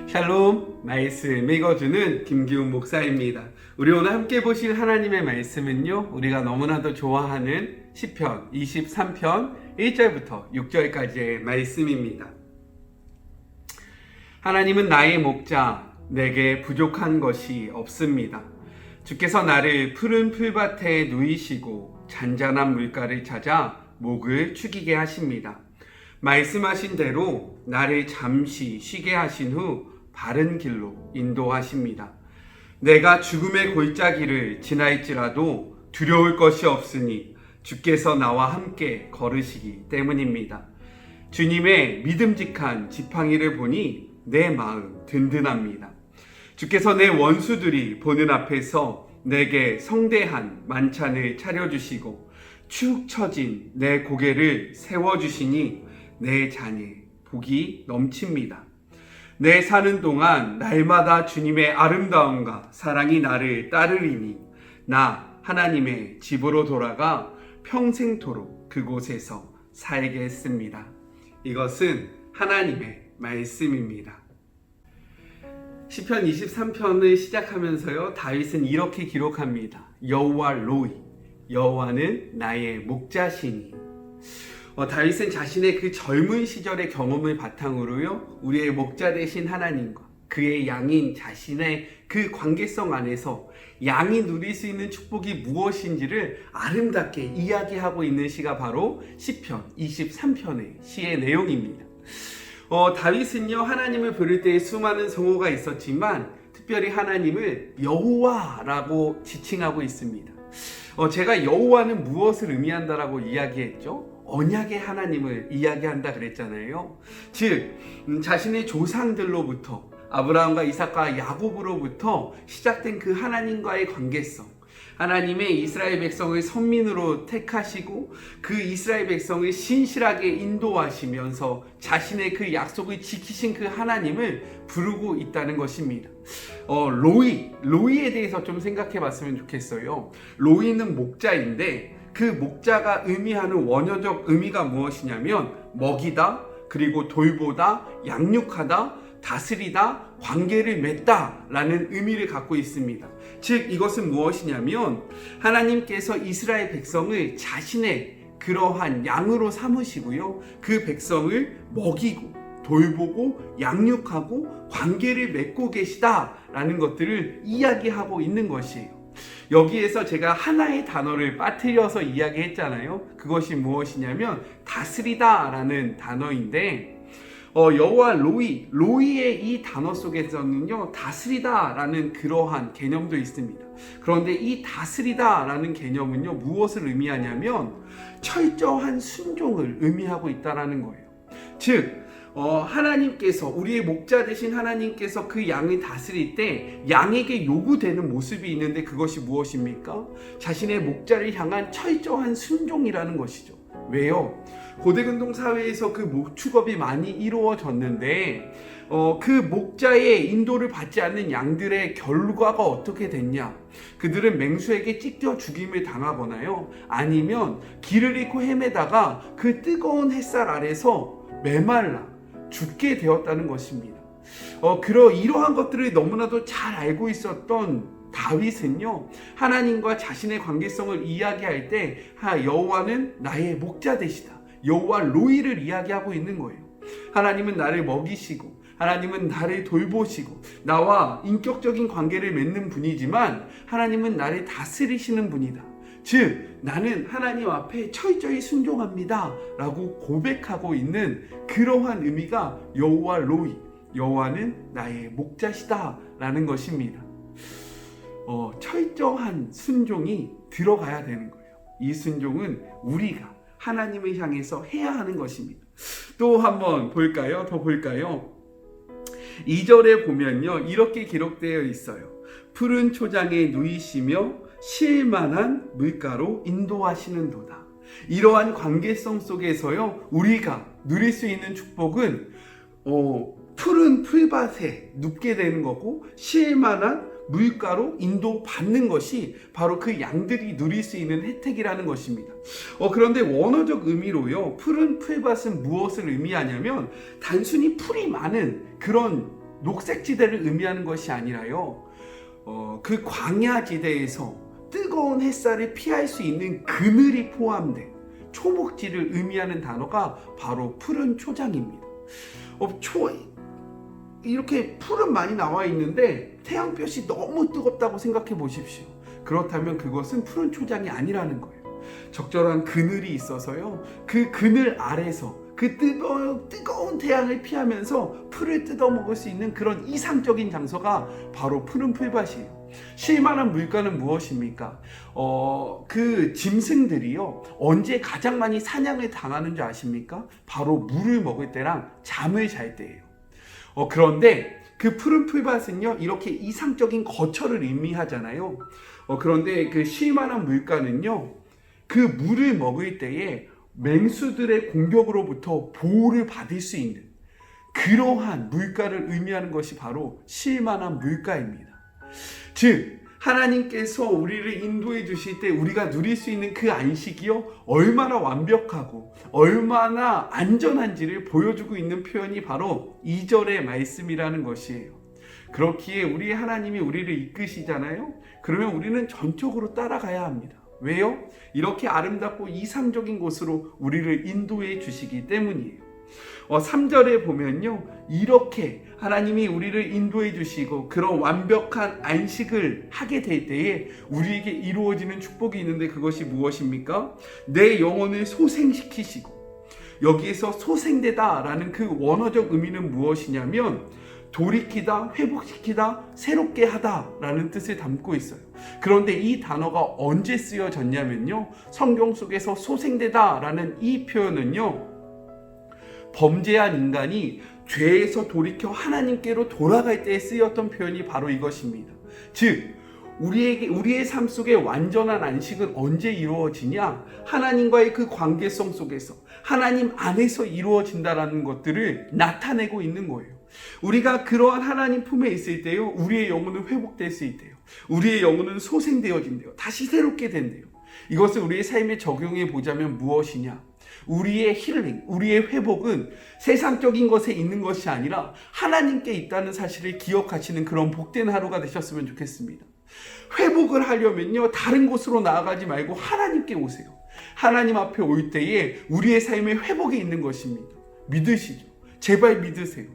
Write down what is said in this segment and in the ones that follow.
샬롬, 말씀 읽어주는 김기훈 목사입니다. 우리 오늘 함께 보실 하나님의 말씀은요, 우리가 너무나도 좋아하는 시편 23편 1절부터 6절까지의 말씀입니다. 하나님은 나의 목자, 내게 부족한 것이 없습니다. 주께서 나를 푸른 풀밭에 누이시고 잔잔한 물가를 찾아 목을 축이게 하십니다. 말씀하신 대로 나를 잠시 쉬게 하신 후 바른 길로 인도하십니다. 내가 죽음의 골짜기를 지날지라도 두려울 것이 없으니 주께서 나와 함께 걸으시기 때문입니다. 주님의 믿음직한 지팡이를 보니 내 마음 든든합니다. 주께서 내 원수들이 보는 앞에서 내게 성대한 만찬을 차려주시고 축 처진 내 고개를 세워주시니 내 잔에 복이 넘칩니다. 내 사는 동안 날마다 주님의 아름다움과 사랑이 나를 따르리니 나 하나님의 집으로 돌아가 평생토록 그곳에서 살겠습니다. 이것은 하나님의 말씀입니다. 시편 23편을 시작하면서요, 다윗은 이렇게 기록합니다. 여호와 로이, 여호와는 나의 목자시니. 다윗은 자신의 그 젊은 시절의 경험을 바탕으로요, 우리의 목자 되신 하나님과 그의 양인 자신의 그 관계성 안에서 양이 누릴 수 있는 축복이 무엇인지를 아름답게 이야기하고 있는 시가 바로 시편 23편의 시의 내용입니다. 다윗은요, 하나님을 부를 때에 수많은 성호가 있었지만 특별히 하나님을 여호와라고 지칭하고 있습니다. 제가 여호와는 무엇을 의미한다라고 이야기했죠? 언약의 하나님을 이야기한다 그랬잖아요. 즉 자신의 조상들로부터 아브라함과 이삭과 야곱으로부터 시작된 그 하나님과의 관계성, 하나님의 이스라엘 백성을 선민으로 택하시고 그 이스라엘 백성을 신실하게 인도하시면서 자신의 그 약속을 지키신 그 하나님을 부르고 있다는 것입니다. 로이에 대해서 좀 생각해 봤으면 좋겠어요. 로이는 목자인데 그 목자가 의미하는 원어적 의미가 무엇이냐면 먹이다, 그리고 돌보다, 양육하다, 다스리다, 관계를 맺다 라는 의미를 갖고 있습니다. 즉 이것은 무엇이냐면 하나님께서 이스라엘 백성을 자신의 그러한 양으로 삼으시고요, 그 백성을 먹이고 돌보고 양육하고 관계를 맺고 계시다라는 것들을 이야기하고 있는 것이에요. 여기에서 제가 하나의 단어를 빠뜨려서 이야기했잖아요. 그것이 무엇이냐면 다스리다 라는 단어인데, 여호와 로이의 이 단어 속에서는요, 다스리다 라는 그러한 개념도 있습니다. 그런데 이 다스리다 라는 개념은요, 무엇을 의미하냐면 철저한 순종을 의미하고 있다라는 거예요. 즉 하나님께서, 우리의 목자 되신 하나님께서 그 양을 다스릴 때 양에게 요구되는 모습이 있는데 그것이 무엇입니까? 자신의 목자를 향한 철저한 순종이라는 것이죠. 왜요? 고대근동 사회에서 그 목축업이 많이 이루어졌는데 그 목자의 인도를 받지 않는 양들의 결과가 어떻게 됐냐? 그들은 맹수에게 찢겨 죽임을 당하거나요, 아니면 길을 잃고 헤매다가 그 뜨거운 햇살 아래서 메말라 죽게 되었다는 것입니다. 이러한 것들을 너무나도 잘 알고 있었던 다윗은요, 하나님과 자신의 관계성을 이야기할 때 여호와는 나의 목자 되시다, 여호와 로이를 이야기하고 있는 거예요. 하나님은 나를 먹이시고 하나님은 나를 돌보시고 나와 인격적인 관계를 맺는 분이지만 하나님은 나를 다스리시는 분이다. 즉 나는 하나님 앞에 철저히 순종합니다 라고 고백하고 있는 그러한 의미가 여호와 로이, 여호와는 나의 목자시다 라는 것입니다. 철저한 순종이 들어가야 되는 거예요. 이 순종은 우리가 하나님을 향해서 해야 하는 것입니다. 또 한번 볼까요? 더 볼까요? 2절에 보면요, 이렇게 기록되어 있어요. 푸른 초장에 누이시며 쉴만한 물가로 인도하시는도다. 이러한 관계성 속에서요, 우리가 누릴 수 있는 축복은 푸른 풀밭에 눕게 되는 거고, 쉴만한 물가로 인도받는 것이 바로 그 양들이 누릴 수 있는 혜택이라는 것입니다. 그런데 원어적 의미로요, 푸른 풀밭은 무엇을 의미하냐면 단순히 풀이 많은 그런 녹색지대를 의미하는 것이 아니라요, 그 광야지대에서 뜨거운 햇살을 피할 수 있는 그늘이 포함된 초목지를 의미하는 단어가 바로 푸른 초장입니다. 이렇게 풀은 많이 나와 있는데 태양볕이 너무 뜨겁다고 생각해 보십시오. 그렇다면 그것은 푸른 초장이 아니라는 거예요. 적절한 그늘이 있어서요, 그 그늘 아래서 그 뜨거운 태양을 피하면서 풀을 뜯어먹을 수 있는 그런 이상적인 장소가 바로 푸른 풀밭이에요. 쉴만한 물가는 무엇입니까? 그 짐승들이요, 언제 가장 많이 사냥을 당하는 줄 아십니까? 바로 물을 먹을 때랑 잠을 잘 때예요. 그런데 그 푸른 풀밭은요, 이렇게 이상적인 거처를 의미하잖아요. 그런데 그 쉴만한 물가는요, 그 물을 먹을 때에 맹수들의 공격으로부터 보호를 받을 수 있는 그러한 물가를 의미하는 것이 바로 쉴만한 물가입니다. 즉, 하나님께서 우리를 인도해 주실 때 우리가 누릴 수 있는 그 안식이요, 얼마나 완벽하고 얼마나 안전한지를 보여주고 있는 표현이 바로 2절의 말씀이라는 것이에요. 그렇기에 우리 하나님이 우리를 이끄시잖아요. 그러면 우리는 전적으로 따라가야 합니다. 왜요? 이렇게 아름답고 이상적인 곳으로 우리를 인도해 주시기 때문이에요. 3절에 보면요, 이렇게 하나님이 우리를 인도해 주시고 그런 완벽한 안식을 하게 될 때에 우리에게 이루어지는 축복이 있는데, 그것이 무엇입니까? 내 영혼을 소생시키시고, 여기에서 소생되다 라는 그 원어적 의미는 무엇이냐면 돌이키다, 회복시키다, 새롭게 하다 라는 뜻을 담고 있어요. 그런데 이 단어가 언제 쓰여졌냐면요, 성경 속에서 소생되다 라는 이 표현은요, 범죄한 인간이 죄에서 돌이켜 하나님께로 돌아갈 때 쓰였던 표현이 바로 이것입니다. 즉, 우리의 삶 속에 완전한 안식은 언제 이루어지냐? 하나님과의 그 관계성 속에서, 하나님 안에서 이루어진다라는 것들을 나타내고 있는 거예요. 우리가 그러한 하나님 품에 있을 때요, 우리의 영혼은 회복될 수 있대요. 우리의 영혼은 소생되어진대요. 다시 새롭게 된대요. 이것을 우리의 삶에 적용해 보자면 무엇이냐? 우리의 힐링, 우리의 회복은 세상적인 것에 있는 것이 아니라 하나님께 있다는 사실을 기억하시는 그런 복된 하루가 되셨으면 좋겠습니다. 회복을 하려면요, 다른 곳으로 나아가지 말고 하나님께 오세요. 하나님 앞에 올 때에 우리의 삶에 회복이 있는 것입니다. 믿으시죠? 제발 믿으세요.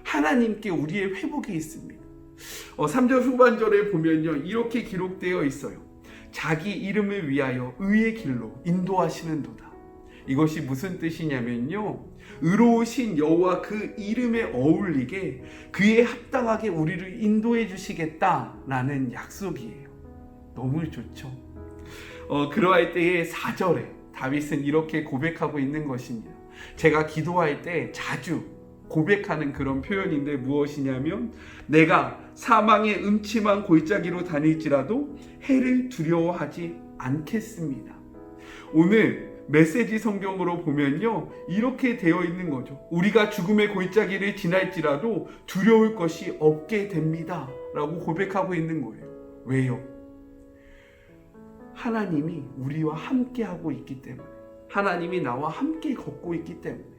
하나님께 우리의 회복이 있습니다. 3절 후반절에 보면요, 이렇게 기록되어 있어요. 자기 이름을 위하여 의의 길로 인도하시는도다. 이것이 무슨 뜻이냐면요, 의로우신 여호와 그 이름에 어울리게 그에 합당하게 우리를 인도해 주시겠다라는 약속이에요. 너무 좋죠. 그러할 때에 4절에 다윗은 이렇게 고백하고 있는 것입니다. 제가 기도할 때 자주 고백하는 그런 표현인데 무엇이냐면, 내가 사망의 음침한 골짜기로 다닐지라도 해를 두려워하지 않겠습니다. 오늘 메시지 성경으로 보면요, 이렇게 되어 있는 거죠. 우리가 죽음의 골짜기를 지날지라도 두려울 것이 없게 됩니다 라고 고백하고 있는 거예요. 왜요? 하나님이 우리와 함께 하고 있기 때문에, 하나님이 나와 함께 걷고 있기 때문에,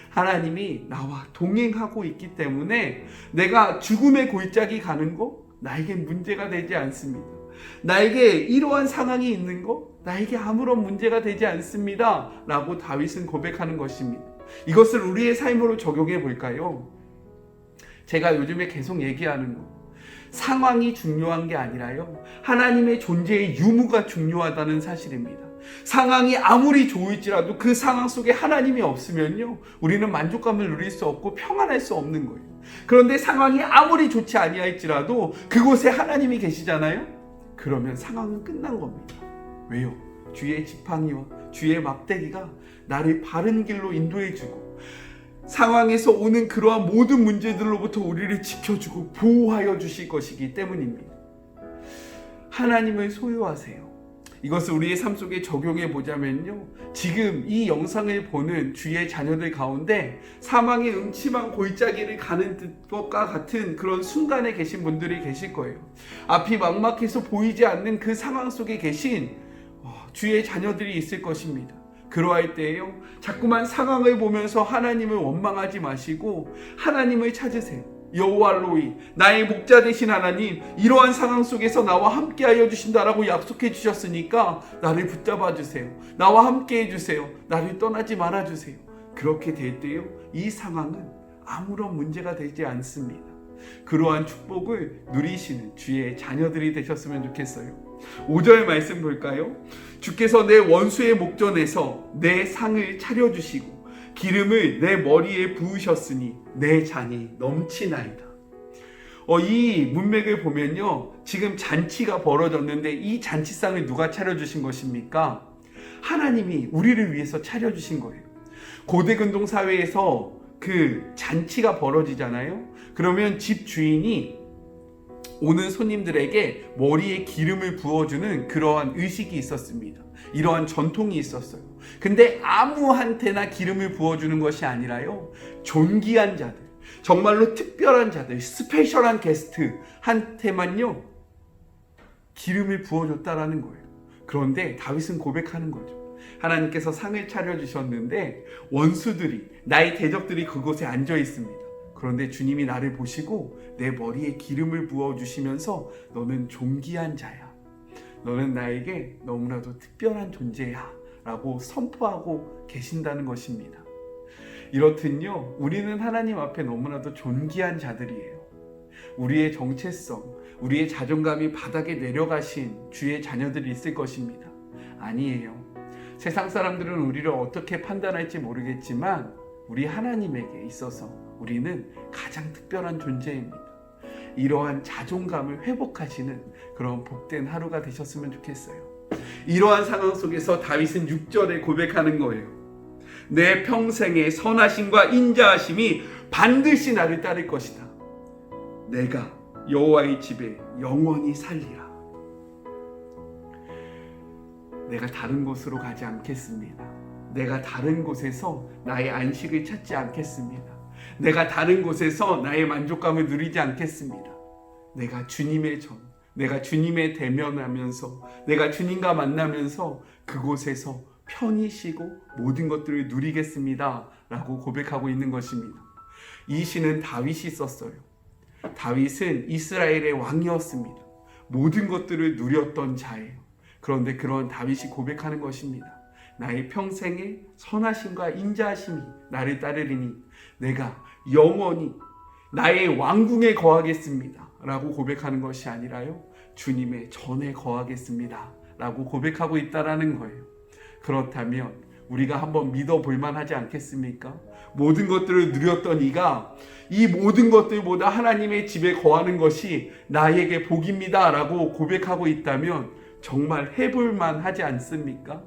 하나님이 나와 동행하고 있기 때문에 내가 죽음의 골짜기 가는 거 나에겐 문제가 되지 않습니다. 나에게 이러한 상황이 있는 거 나에게 아무런 문제가 되지 않습니다 라고 다윗은 고백하는 것입니다. 이것을 우리의 삶으로 적용해 볼까요? 제가 요즘에 계속 얘기하는 거, 상황이 중요한 게 아니라요, 하나님의 존재의 유무가 중요하다는 사실입니다. 상황이 아무리 좋을지라도 그 상황 속에 하나님이 없으면요, 우리는 만족감을 누릴 수 없고 평안할 수 없는 거예요. 그런데 상황이 아무리 좋지 아니할지라도 그곳에 하나님이 계시잖아요. 그러면 상황은 끝난 겁니다. 왜요? 주의 지팡이와 주의 막대기가 나를 바른 길로 인도해주고 상황에서 오는 그러한 모든 문제들로부터 우리를 지켜주고 보호하여 주실 것이기 때문입니다. 하나님을 소유하세요. 이것을 우리의 삶 속에 적용해 보자면요, 지금 이 영상을 보는 주의 자녀들 가운데 사망의 음침한 골짜기를 가는 것과 같은 그런 순간에 계신 분들이 계실 거예요. 앞이 막막해서 보이지 않는 그 상황 속에 계신 주의 자녀들이 있을 것입니다. 그러할 때에요, 자꾸만 상황을 보면서 하나님을 원망하지 마시고 하나님을 찾으세요. 여호와 로이, 나의 목자 되신 하나님, 이러한 상황 속에서 나와 함께하여 주신다라고 약속해 주셨으니까 나를 붙잡아 주세요. 나와 함께해 주세요. 나를 떠나지 말아 주세요. 그렇게 될 때요, 이 상황은 아무런 문제가 되지 않습니다. 그러한 축복을 누리시는 주의 자녀들이 되셨으면 좋겠어요. 5절 말씀 볼까요? 주께서 내 원수의 목전에서 내 상을 차려주시고 기름을 내 머리에 부으셨으니 내 잔이 넘치나이다. 이 문맥을 보면요, 지금 잔치가 벌어졌는데 이 잔치상을 누가 차려주신 것입니까? 하나님이 우리를 위해서 차려주신 거예요. 고대 근동 사회에서 그 잔치가 벌어지잖아요. 그러면 집 주인이 오는 손님들에게 머리에 기름을 부어주는 그러한 의식이 있었습니다. 이러한 전통이 있었어요. 근데 아무한테나 기름을 부어주는 것이 아니라요, 존귀한 자들, 정말로 특별한 자들, 스페셜한 게스트한테만요 기름을 부어줬다라는 거예요. 그런데 다윗은 고백하는 거죠. 하나님께서 상을 차려주셨는데 원수들이, 나의 대적들이 그곳에 앉아 있습니다. 그런데 주님이 나를 보시고 내 머리에 기름을 부어주시면서 너는 존귀한 자야, 너는 나에게 너무나도 특별한 존재야 라고 선포하고 계신다는 것입니다. 이렇듯요, 우리는 하나님 앞에 너무나도 존귀한 자들이에요. 우리의 정체성, 우리의 자존감이 바닥에 내려가신 주의 자녀들이 있을 것입니다. 아니에요. 세상 사람들은 우리를 어떻게 판단할지 모르겠지만 우리 하나님에게 있어서 우리는 가장 특별한 존재입니다. 이러한 자존감을 회복하시는 그런 복된 하루가 되셨으면 좋겠어요. 이러한 상황 속에서 다윗은 6절에 고백하는 거예요. 내 평생의 선하심과 인자하심이 반드시 나를 따를 것이다. 내가 여호와의 집에 영원히 살리라. 내가 다른 곳으로 가지 않겠습니다. 내가 다른 곳에서 나의 안식을 찾지 않겠습니다. 내가 다른 곳에서 나의 만족감을 누리지 않겠습니다. 내가 주님의 전, 내가 주님의 대면하면서, 내가 주님과 만나면서 그곳에서 편히 쉬고 모든 것들을 누리겠습니다 라고 고백하고 있는 것입니다. 이 시는 다윗이 썼어요. 다윗은 이스라엘의 왕이었습니다. 모든 것들을 누렸던 자예요. 그런데 그런 다윗이 고백하는 것입니다. 나의 평생의 선하심과 인자하심이 나를 따르리니 내가 영원히 나의 왕궁에 거하겠습니다 라고 고백하는 것이 아니라요, 주님의 전에 거하겠습니다 라고 고백하고 있다라는 거예요. 그렇다면 우리가 한번 믿어볼 만하지 않겠습니까? 모든 것들을 누렸던 이가 이 모든 것들보다 하나님의 집에 거하는 것이 나에게 복입니다 라고 고백하고 있다면 정말 해볼 만하지 않습니까?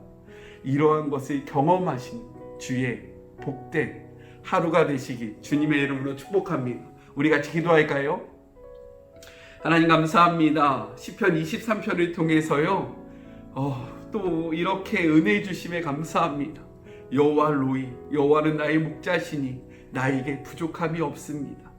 이러한 것을 경험하신 주의 복된 하루가 되시기 주님의 이름으로 축복합니다. 우리 같이 기도할까요? 하나님 감사합니다. 시편 23편을 통해서요, 또 이렇게 은혜 주심에 감사합니다. 여호와 로이, 여호와는 나의 목자시니 나에게 부족함이 없습니다.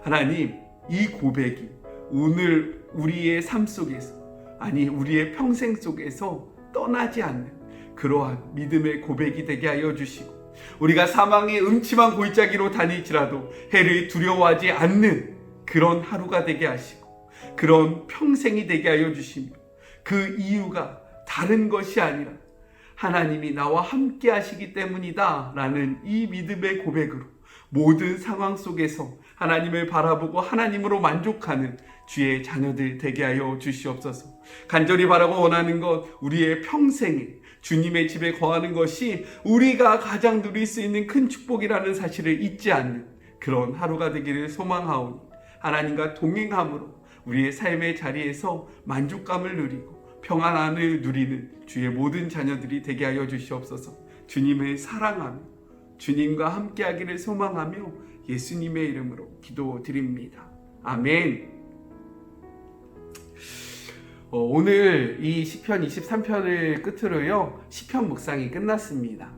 하나님, 이 고백이 오늘 우리의 삶 속에서, 아니 우리의 평생 속에서 떠나지 않는 그러한 믿음의 고백이 되게 하여 주시고, 우리가 사망의 음침한 골짜기로 다닐지라도 해를 두려워하지 않는 그런 하루가 되게 하시고, 그런 평생이 되게 하여 주시며, 그 이유가 다른 것이 아니라 하나님이 나와 함께 하시기 때문이다 라는 이 믿음의 고백으로 모든 상황 속에서 하나님을 바라보고 하나님으로 만족하는 주의 자녀들 되게 하여 주시옵소서. 간절히 바라고 원하는 것, 우리의 평생에 주님의 집에 거하는 것이 우리가 가장 누릴 수 있는 큰 축복이라는 사실을 잊지 않는 그런 하루가 되기를 소망하오니, 하나님과 동행함으로 우리의 삶의 자리에서 만족감을 누리고 평안함을 누리는 주의 모든 자녀들이 되게 하여 주시옵소서. 주님을 사랑하며 주님과 함께하기를 소망하며 예수님의 이름으로 기도드립니다. 아멘. 오늘 이 시편 23편을 끝으로요, 시편 묵상이 끝났습니다.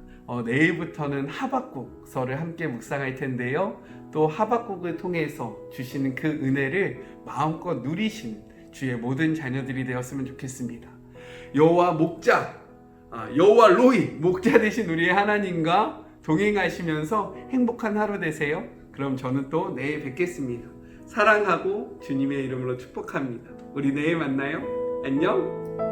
내일부터는 하박국서를 함께 묵상할 텐데요, 또 하박국을 통해서 주시는 그 은혜를 마음껏 누리시는 주의 모든 자녀들이 되었으면 좋겠습니다. 여호와 목자, 여호와 로이, 목자 되신 우리의 하나님과 동행하시면서 행복한 하루 되세요. 그럼 저는 또 내일 뵙겠습니다. 사랑하고 주님의 이름으로 축복합니다. 우리 내일 만나요. 안녕.